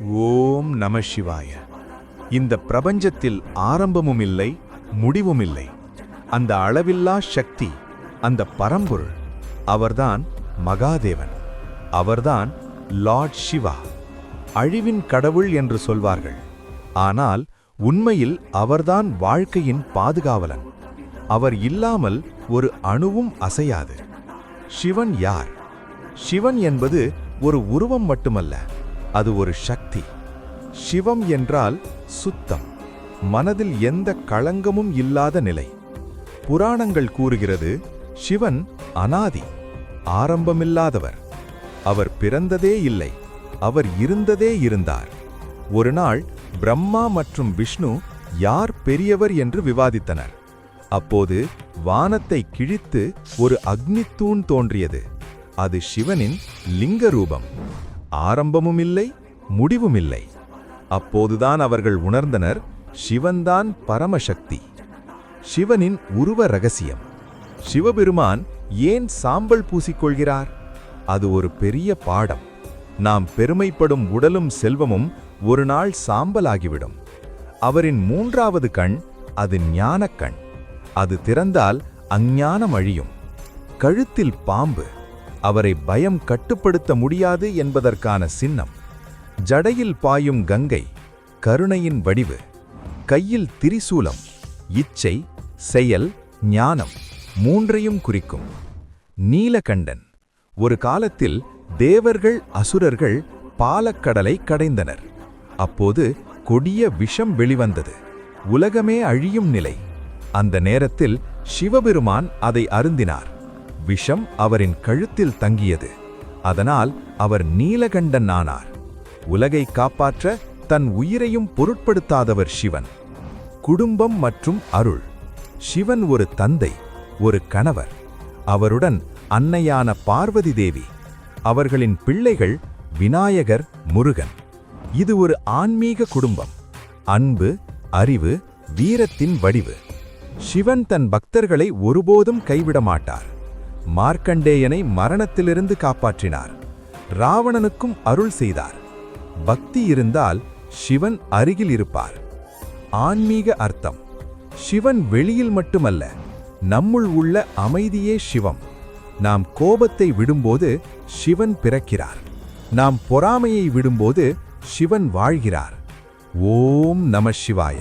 ஓம் நம சிவாய. இந்த பிரபஞ்சத்தில் ஆரம்பமும் இல்லை, முடிவும் இல்லை. அந்த அளவில்லா சக்தி, அந்த பரம்பொருள், அவர்தான் மகாதேவன். அவர்தான் லார்ட் சிவா. அழிவின் கடவுள் என்று சொல்வார்கள். ஆனால் உண்மையில் அவர்தான் வாழ்க்கையின் பாதுகாவலன். அவர் இல்லாமல் ஒரு அணுவும் அசையாது. சிவன் யார்? சிவன் என்பது ஒரு உருவம் மட்டுமல்ல, அது ஒரு சக்தி. சிவம் என்றால் சுத்தம், மனதில் எந்த களங்கமும் இல்லாத நிலை. புராணங்கள் கூறுகிறது, சிவன் அனாதி, ஆரம்பமில்லாதவர். அவர் பிறந்ததே இல்லை, அவர் இருந்ததே இருந்தார். ஒரு நாள் பிரம்மா மற்றும் விஷ்ணு யார் பெரியவர் என்று விவாதித்தனர். அப்போது வானத்தை கிழித்து ஒரு அக்னித்தூண் தோன்றியது. அது சிவனின் லிங்க ரூபம். ஆரம்பமும் இல்லை, முடிவும் இல்லை. அப்போதுதான் அவர்கள் உணர்ந்தனர், சிவன்தான் பரமசக்தி. சிவனின் உருவ ரகசியம். சிவபெருமான் ஏன் சாம்பல் பூசிக்கொள்கிறார்? அது ஒரு பெரிய பாடம். நாம் பெருமைப்படும் உடலும் செல்வமும் ஒரு நாள் சாம்பலாகிவிடும். அவரின் மூன்றாவது கண், அது ஞானக்கண். அது திறந்தால் அஞ்ஞானம் அழியும். கழுத்தில் பாம்பு, அவரை பயம் கட்டுப்படுத்த முடியாது என்பதற்கான சின்னம். ஜடையில் பாயும் கங்கை, கருணையின் வடிவு. கையில் திரிசூலம், இச்சை, செயல், ஞானம் மூன்றையும் குறிக்கும். நீலகண்டன், ஒரு காலத்தில் தேவர்கள் அசுரர்கள் பாலக்கடலை கடைந்தனர். அப்போது கொடிய விஷம் வெளிவந்தது. உலகமே அழியும் நிலை. அந்த நேரத்தில் சிவபெருமான் அதை அருந்தினார். விஷம் அவரின் கழுத்தில் தங்கியது. அதனால் அவர் நீலகண்டன் ஆனார். உலகை காப்பாற்ற தன் உயிரையும் பொருட்படுத்தாதவர் சிவன். குடும்பம் மற்றும் அருள். சிவன் ஒரு தந்தை, ஒரு கணவர். அவருடன் அன்னையான பார்வதி தேவி. அவர்களின் பிள்ளைகள் விநாயகர், முருகன். இது ஒரு ஆன்மீக குடும்பம். அன்பு, அறிவு, வீரத்தின் வடிவு. சிவன் தன் பக்தர்களை ஒருபோதும் கைவிட மாட்டார். மார்க்கண்டேயனை மரணத்திலிருந்து காப்பாற்றினார். ராவணனுக்கும் அருள் செய்தார். பக்தி இருந்தால் சிவன் அருகில் இருப்பார். ஆன்மீக அர்த்தம். சிவன் வெளியில் மட்டுமல்ல, நம்முள் உள்ள அமைதியே சிவம். நாம் கோபத்தை விடும்போது சிவன் பிறக்கிறார். நாம் பொறாமையை விடும்போது சிவன் வாழ்கிறார். ஓம் நம சிவாய.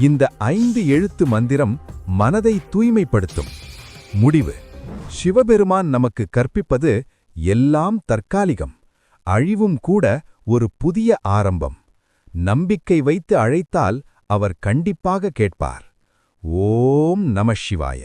இந்த 5 எழுத்து மந்திரம் மனதை தூய்மைப்படுத்தும். முடிவு. சிவபெருமான் நமக்கு கற்பிப்பது எல்லாம் தற்காலிகம். அழிவும் கூட ஒரு புதிய ஆரம்பம். நம்பிக்கை வைத்து அழைத்தால் அவர் கண்டிப்பாக கேட்பார். ஓம் நம சிவாய.